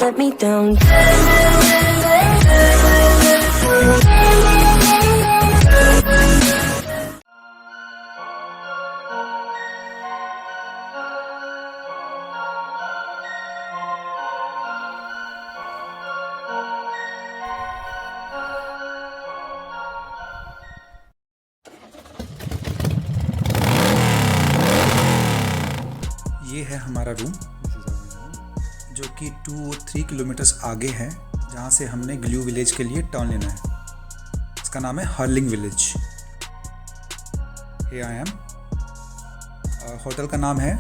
let me down. ये है हमारा रूम जो कि 2 और 3 किलोमीटर्स आगे है, जहाँ से हमने ग्लू विलेज के लिए टर्न लेना है। इसका नाम है Hurling village. Hey I am. Hotel का नाम है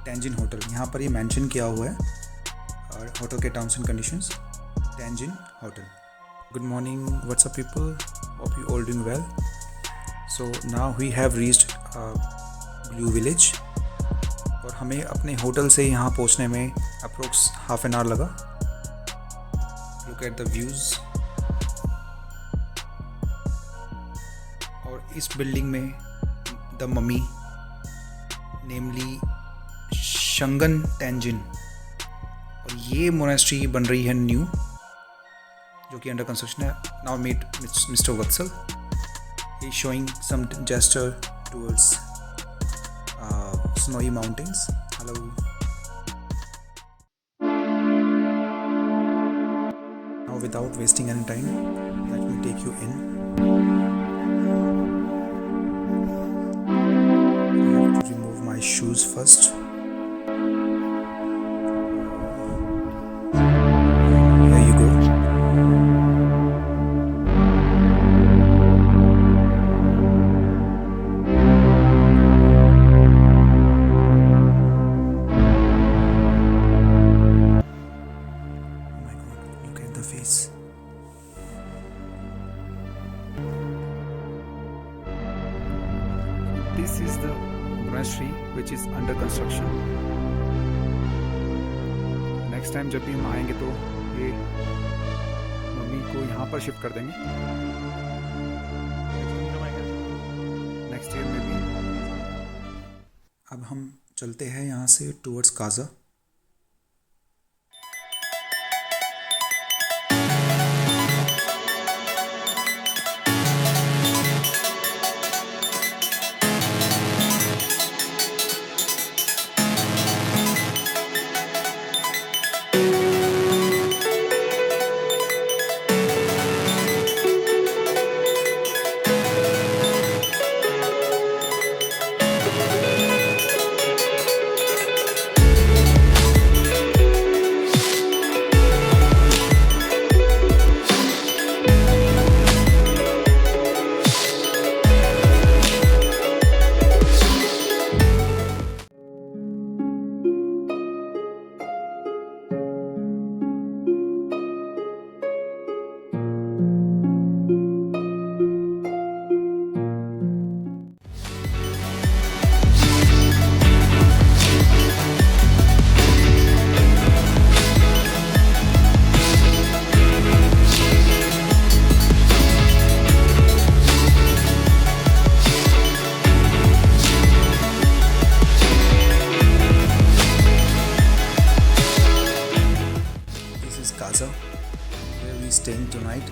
टेंजिन होटल। यहाँ पर ये मेंशन किया हुआ है और होटल के terms and conditions. Tenzin hotel. Good morning, what's up people, hope you all doing well. So now we have reached ग्लू विलेज और हमें अपने होटल से यहाँ पहुँचने में अप्रोक्स हाफ एन आवर लगा। Look at the views. और इस बिल्डिंग में the mummy, namely Shangan Tenzin, और ये मोनेस्ट्री बन रही है न्यू, जो कि अंडर कंस्ट्रक्शन है। Now meet mister Vatsal. He is showing some gesture towards snowy mountains. Hello. Now without wasting any time, let me take you in. I have to remove my shoes first. Here you go. Face. This is the monastery which is under construction. Next time जब भी हम आएंगे तो ये mummy को यहाँ पर shift कर देंगे। नेक्स्ट ईयर में भी। अब हम चलते हैं यहाँ से towards Kaza. Where we staying tonight,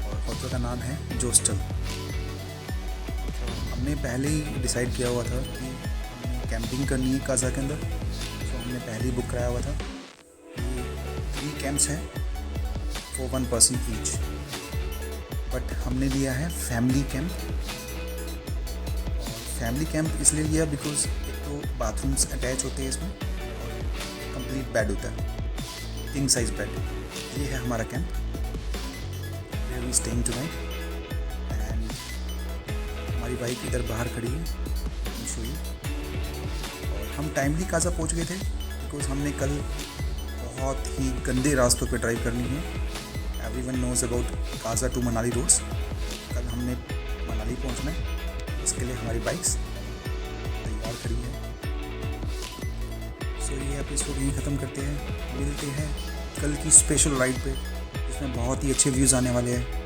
और होटल का नाम है जोस्टल। हमने पहले ही डिसाइड किया हुआ था कि हमें कैंपिंग करनी है काजा के अंदर, तो हमने पहले ही बुक कराया हुआ था। ये 3 कैंप्स हैं for 1 person ईच, बट हमने लिया है फैमिली कैंप। और फैमिली कैंप इसलिए लिया बिकॉज एक तो बाथरूम्स अटैच होते हैं इसमें और कंप्लीट बेड होता है, किंग साइज बेड। ये है हमारा camp, where we staying tonight. And हमारी बाइक इधर बाहर खड़ी है, और हम टाइमली काजा पहुंच गए थे बिकॉज हमने कल बहुत ही गंदे रास्तों पे ड्राइव करनी है। Everyone knows about Kaza to Manali roads. कल हमने मनाली पहुंचना है, इसके लिए हमारी बाइक्स तैयार खड़ी है। सो ये एपिसोड यहीं ख़त्म करते हैं। मिलते हैं कल की स्पेशल राइड पे, जिसमें बहुत ही अच्छे व्यूज़ आने वाले हैं।